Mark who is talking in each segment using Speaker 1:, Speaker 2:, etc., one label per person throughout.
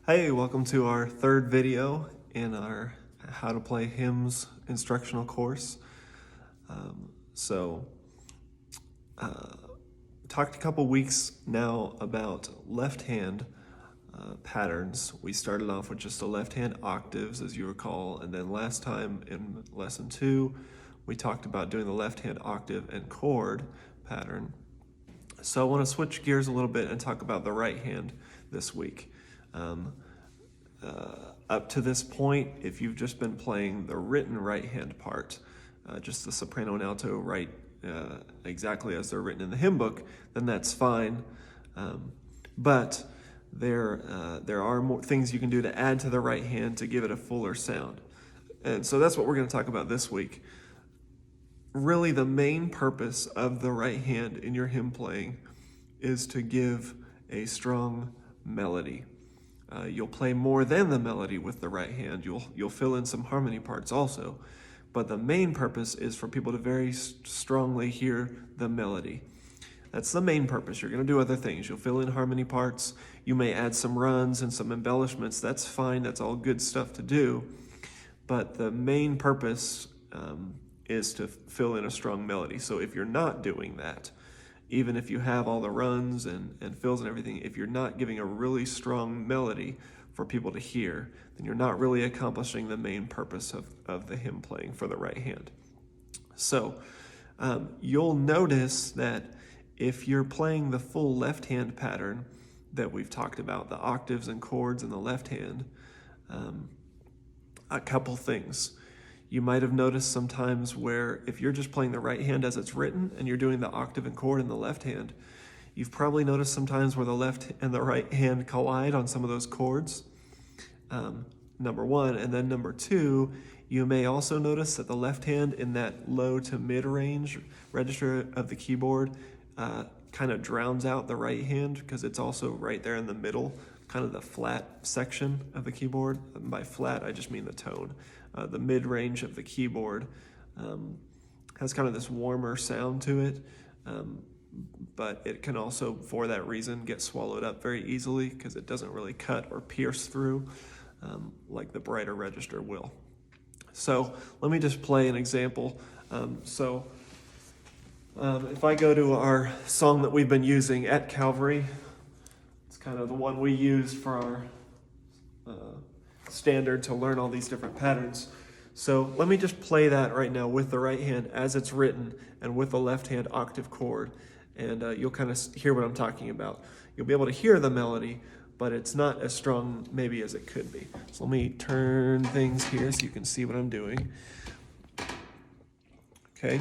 Speaker 1: Hey, welcome to our third video in our How to Play Hymns instructional course. So, talked a couple weeks now about left hand patterns. We started off with just the left hand octaves, as you recall, and then last time in lesson 2, we talked about doing the left hand octave and chord pattern. So I want to switch gears a little bit and talk about the right hand this week. Up to this point, if you've just been playing the written right hand part, just the soprano and alto right exactly as they're written in the hymn book, then that's fine. But there are more things you can do to add to the right hand to give it a fuller sound. And so that's what we're going to talk about this week. Really, the main purpose of the right hand in your hymn playing is to give a strong melody. You'll play more than the melody with the right hand. You'll fill in some harmony parts also. But the main purpose is for people to very strongly hear the melody. That's the main purpose. You're going to do other things. You'll fill in harmony parts. You may add some runs and some embellishments. That's fine. That's all good stuff to do. But the main purpose is to fill in a strong melody. So if you're not doing that, even if you have all the runs and fills and everything, if you're not giving a really strong melody for people to hear, then you're not really accomplishing the main purpose of the hymn playing for the right hand. So you'll notice that if you're playing the full left hand pattern that we've talked about, the octaves and chords in the left hand, a couple things. You might have noticed sometimes where if you're just playing the right hand as it's written and you're doing the octave and chord in the left hand, you've probably noticed sometimes where the left and the right hand collide on some of those chords, number one. And then number two, you may also notice that the left hand in that low to mid-range register of the keyboard kind of drowns out the right hand because it's also right there in the middle, kind of the flat section of the keyboard. And by flat, I just mean the tone. The mid-range of the keyboard has kind of this warmer sound to it, but it can also, for that reason, get swallowed up very easily because it doesn't really cut or pierce through like the brighter register will. So let me just play an example. If I go to our song that we've been using, At Calvary, it's kind of the one we used for our standard to learn all these different patterns. So let me just play that right now with the right hand as it's written and with the left hand octave chord, and you'll kind of hear what I'm talking about. You'll be able to hear the melody, but it's not as strong maybe as it could be. So let me turn things here so you can see what I'm doing. Okay.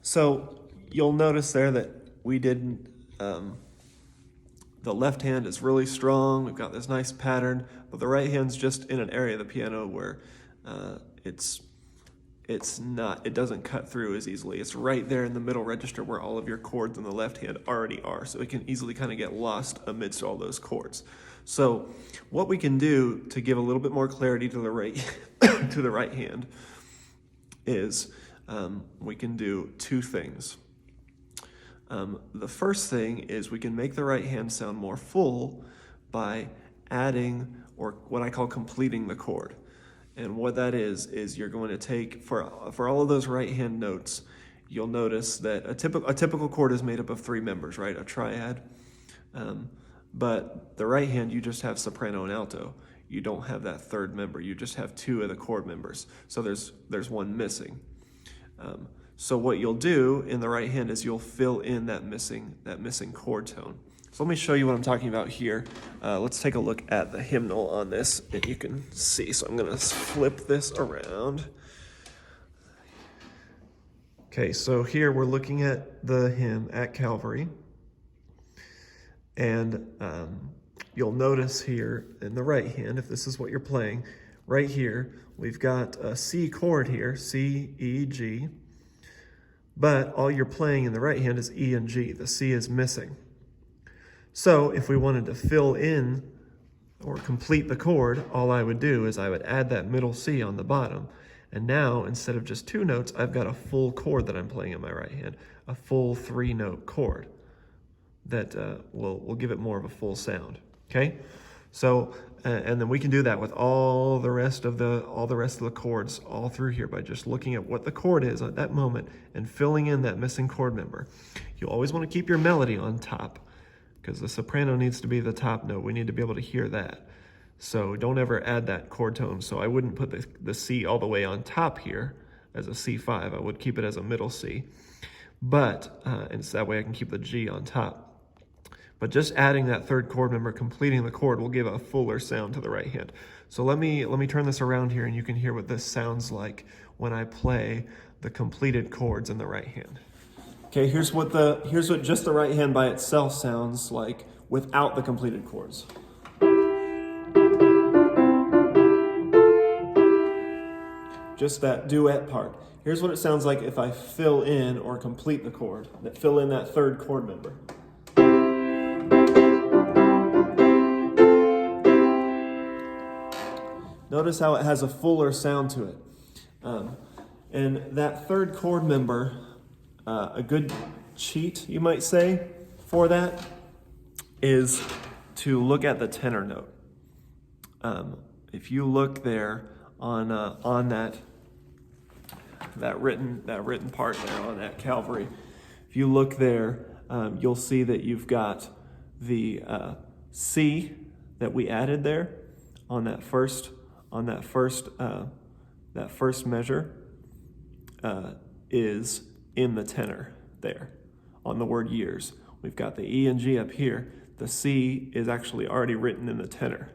Speaker 1: So you'll notice there that we didn't, the left hand is really strong. We've got this nice pattern, but the right hand's just in an area of the piano where it doesn't cut through as easily. It's right there in the middle register where all of your chords in the left hand already are. So it can easily kind of get lost amidst all those chords. So what we can do to give a little bit more clarity to the right, to the right hand is we can do two things. The first thing is we can make the right hand sound more full by adding, or what I call completing the chord. And what that is you're going to take, for all of those right hand notes, you'll notice that a typical chord is made up of three members, right? A triad. But the right hand, you just have soprano and alto. You don't have that third member. You just have two of the chord members. So there's one missing. So what you'll do in the right hand is you'll fill in that missing chord tone. So let me show you what I'm talking about here. Let's take a look at the hymnal on this, and you can see. So I'm going to flip this around. Okay, so here we're looking at the hymn At Calvary. And you'll notice here in the right hand, if this is what you're playing, right here, we've got a C chord here, C, E, G. but all you're playing in the right hand is E and G. The C is missing. So if we wanted to fill in or complete the chord, all I would do is I would add that middle C on the bottom. And now, instead of just 2 notes, I've got a full chord that I'm playing in my right hand, a full 3-note chord that will give it more of a full sound, okay? So, and then we can do that with all the rest of the chords all through here by just looking at what the chord is at that moment and filling in that missing chord member. You always want to keep your melody on top because the soprano needs to be the top note. We need to be able to hear that. So don't ever add that chord tone. So I wouldn't put the C all the way on top here as a C5. I would keep it as a middle C. But, and so that way I can keep the G on top. But just adding that third chord member, completing the chord, will give a fuller sound to the right hand. So let me turn this around here and you can hear what this sounds like when I play the completed chords in the right hand. Okay, here's what just the right hand by itself sounds like without the completed chords. Just that duet part. Here's what it sounds like if I fill in or complete the chord, fill in that third chord member. Notice how it has a fuller sound to it. And that third chord member, a good cheat, you might say, for that is to look at the tenor note. If you look there on that written part there on that Calvary, if you look there, you'll see that you've got the C that we added there on that first measure is in the tenor there on the word years. We've got the E and G up here. The C is actually already written in the tenor.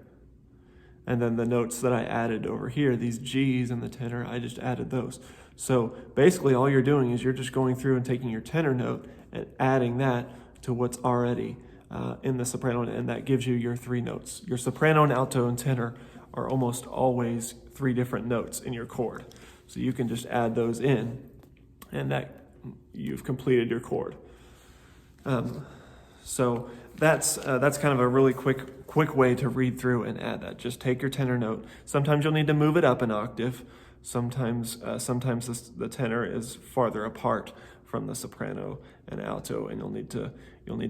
Speaker 1: And then the notes that I added over here, these G's in the tenor, I just added those. So basically all you're doing is you're just going through and taking your tenor note and adding that to what's already in the soprano, and that gives you your 3 notes. Your soprano and alto and tenor are almost always 3 different notes in your chord. So you can just add those in, and that you've completed your chord. So that's kind of a really quick way to read through and add that. Just take your tenor note. Sometimes you'll need to move it up an octave. Sometimes the tenor is farther apart from the soprano and alto, and you'll need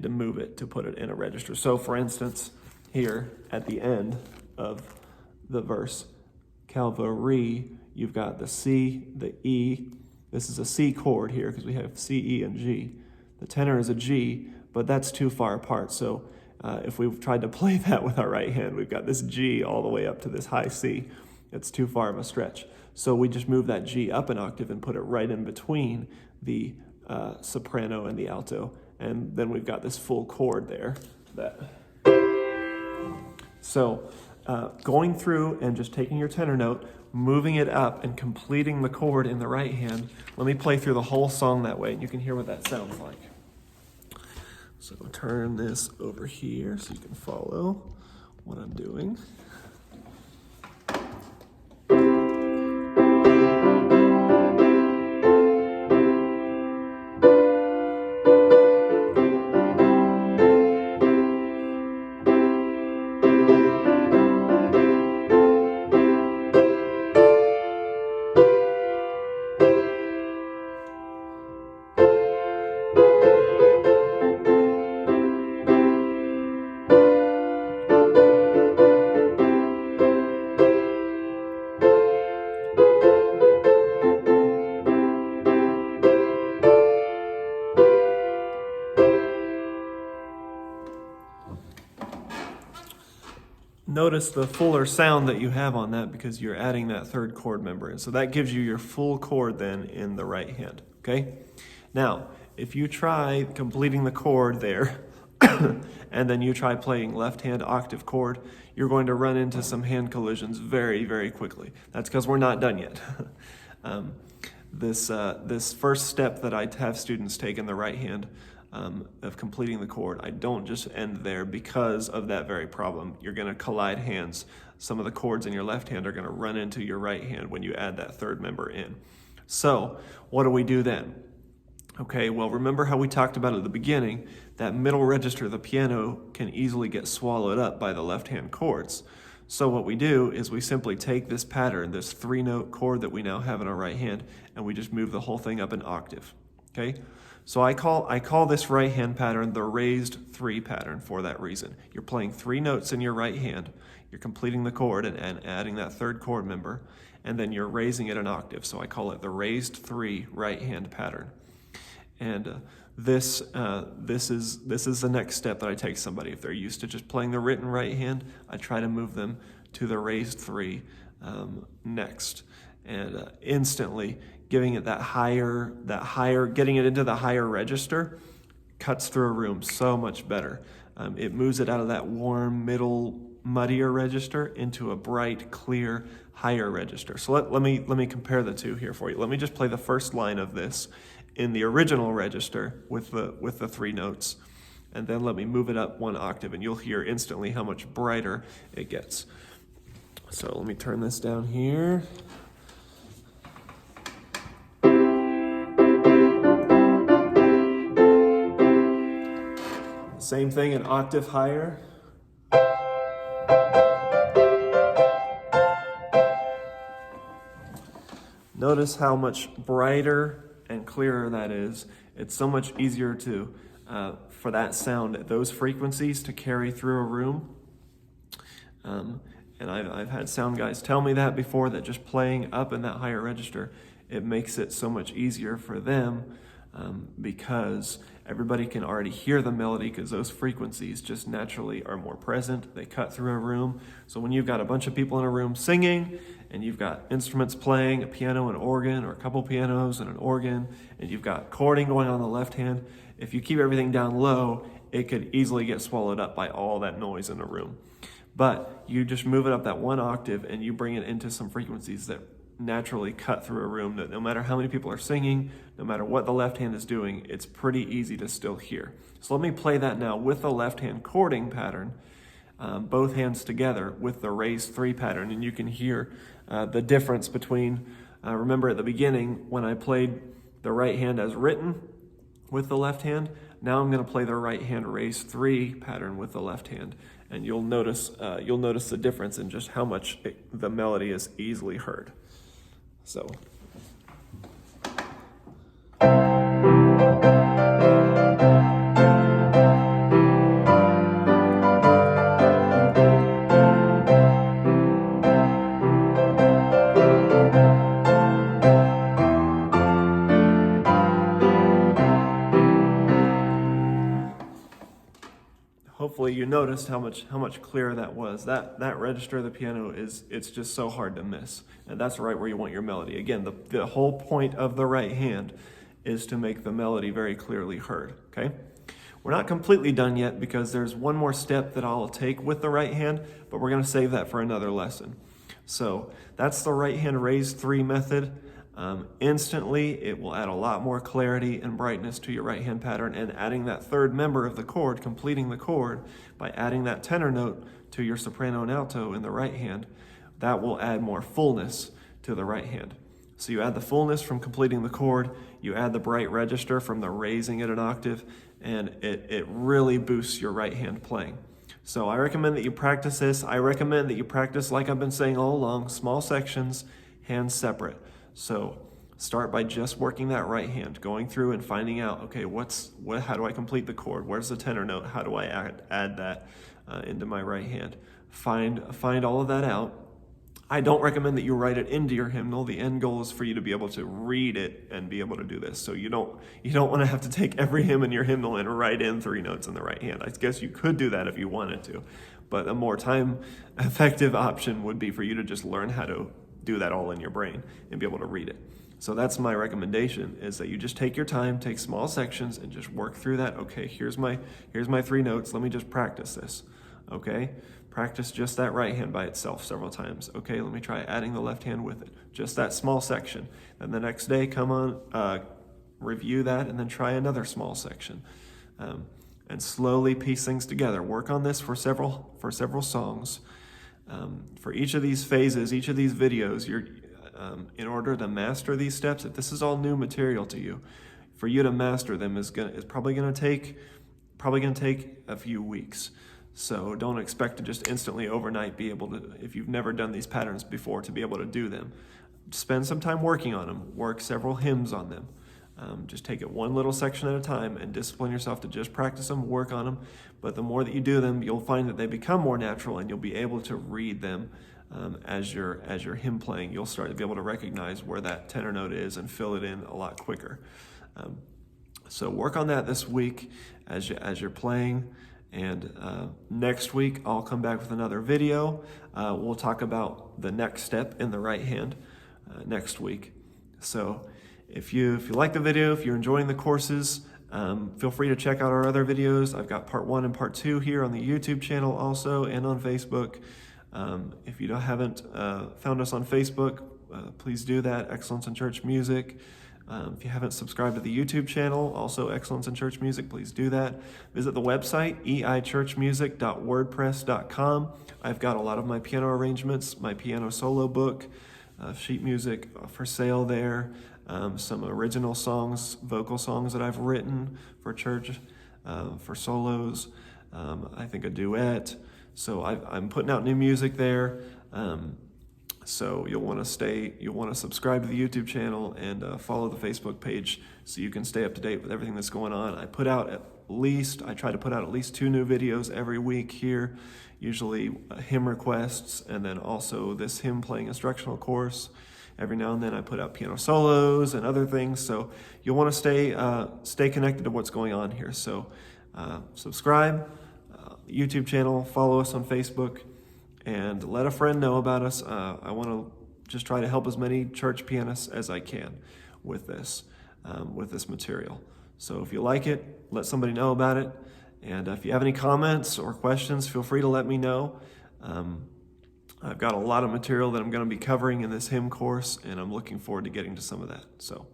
Speaker 1: to move it to put it in a register. So for instance, here at the end of the verse, Calvary, you've got the C, the E. This is a C chord here because we have C, E, and G. The tenor is a G, but that's too far apart. So if we've tried to play that with our right hand, we've got this G all the way up to this high C. It's too far of a stretch. So we just move that G up an octave and put it right in between the soprano and the alto. And then we've got this full chord there. So going through and just taking your tenor note, moving it up and completing the chord in the right hand. Let me play through the whole song that way and you can hear what that sounds like. So turn this over here so you can follow what I'm doing. Notice the fuller sound that you have on that because you're adding that third chord member in. So that gives you your full chord then in the right hand, okay? Now, if you try completing the chord there and then you try playing left hand octave chord, you're going to run into some hand collisions very, very quickly. That's because we're not done yet. This first step that I have students take in the right hand of completing the chord, I don't just end there because of that very problem. You're going to collide hands. Some of the chords in your left hand are going to run into your right hand when you add that third member in. So what do we do then? Okay, well, remember how we talked about at the beginning, that middle register of the piano can easily get swallowed up by the left-hand chords. So what we do is we simply take this pattern, this 3-note chord that we now have in our right hand, and we just move the whole thing up an octave. Okay? So I call this right hand pattern the raised 3 pattern for that reason. You're playing 3 notes in your right hand, you're completing the chord and adding that 3rd chord member, and then you're raising it an octave. So I call it the raised 3 right hand pattern. And this is the next step that I take somebody. If they're used to just playing the written right hand, I try to move them to the raised 3 next, and instantly giving it getting it into the higher register cuts through a room so much better. It moves it out of that warm middle muddier register into a bright, clear, higher register. So let me compare the two here for you. Let me just play the first line of this in the original register with the 3 notes, and then let me move it up 1 octave, and you'll hear instantly how much brighter it gets. So let me turn this down here. Same thing, an octave higher. Notice how much brighter and clearer that is. It's so much easier to for that sound at those frequencies to carry through a room. And I've had sound guys tell me that before, that just playing up in that higher register, it makes it so much easier for them because everybody can already hear the melody, because those frequencies just naturally are more present. They cut through a room. So when you've got a bunch of people in a room singing, and you've got instruments playing, a piano and organ, or a couple pianos and an organ, and you've got chording going on the left hand, if you keep everything down low, it could easily get swallowed up by all that noise in the room. But you just move it up that 1 octave, and you bring it into some frequencies that naturally cut through a room, that no matter how many people are singing, no matter what the left hand is doing, it's pretty easy to still hear. So let me play that now with the left hand chording pattern, both hands together with the raised 3 pattern, and you can hear the difference between, remember at the beginning when I played the right hand as written with the left hand, now I'm going to play the right hand raised 3 pattern with the left hand, and you'll notice the difference in just how much the melody is easily heard. So. Hopefully you noticed how much clearer that was. That register of the piano it's just so hard to miss. And that's right where you want your melody. Again, the whole point of the right hand is to make the melody very clearly heard, okay? We're not completely done yet, because there's one more step that I'll take with the right hand, but we're going to save that for another lesson. So that's the right hand raised 3 method. Instantly, it will add a lot more clarity and brightness to your right hand pattern, and adding that 3rd member of the chord, completing the chord by adding that tenor note to your soprano and alto in the right hand, that will add more fullness to the right hand. So you add the fullness from completing the chord, you add the bright register from the raising it an octave, and it really boosts your right hand playing. So I recommend that you practice this. I recommend that you practice, like I've been saying all along, small sections, hands separate. So start by just working that right hand, going through and finding out, okay, how do I complete the chord? Where's the tenor note? How do I add that into my right hand? Find all of that out. I don't recommend that you write it into your hymnal. The end goal is for you to be able to read it and be able to do this. So you don't want to have to take every hymn in your hymnal and write in 3 notes in the right hand. I guess you could do that if you wanted to, but a more time-effective option would be for you to just learn how to do that all in your brain and be able to read it. So that's my recommendation, is that you just take your time, take small sections, and just work through that. Okay, here's my 3 notes. Let me just practice this. Okay, practice just that right hand by itself several times. Okay, let me try adding the left hand with it. Just that small section. And the next day, come on, review that, and then try another small section. And slowly piece things together. Work on this for several songs. For each of these phases, each of these videos, in order to master these steps, if this is all new material to you, for you to master them is probably gonna take a few weeks. So don't expect to just instantly overnight be able to, if you've never done these patterns before, to be able to do them. Spend some time working on them, work several hymns on them. Just take it one little section at a time and discipline yourself to just practice them, work on them. But the more that you do them, you'll find that they become more natural, and you'll be able to read them as you're hymn playing. You'll start to be able to recognize where that tenor note is and fill it in a lot quicker. So work on that this week as you're playing. And next week, I'll come back with another video. We'll talk about the next step in the right hand next week. So if you like the video, if you're enjoying the courses, feel free to check out our other videos. I've got part 1 and part 2 here on the YouTube channel also, and on Facebook. If you haven't found us on Facebook, please do that, Excellence in Church Music. If you haven't subscribed to the YouTube channel, also Excellence in Church Music, please do that. Visit the website, eichurchmusic.wordpress.com. I've got a lot of my piano arrangements, my piano solo book, sheet music for sale there, some original songs, vocal songs that I've written for church, for solos, I think a duet. So I'm putting out new music there. So you'll want to subscribe to the YouTube channel and follow the Facebook page so you can stay up to date with everything that's going on. I try to put out at least 2 new videos every week here, usually hymn requests, and then also this hymn playing instructional course. Every now and then I put out piano solos and other things. So you'll want to stay connected to what's going on here. So subscribe, YouTube channel, follow us on Facebook, and let a friend know about us. I want to just try to help as many church pianists as I can with this material. So if you like it, let somebody know about it. And if you have any comments or questions, feel free to let me know. I've got a lot of material that I'm going to be covering in this hymn course, and I'm looking forward to getting to some of that. So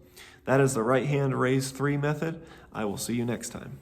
Speaker 1: that is the right hand raise 3 method. I will see you next time.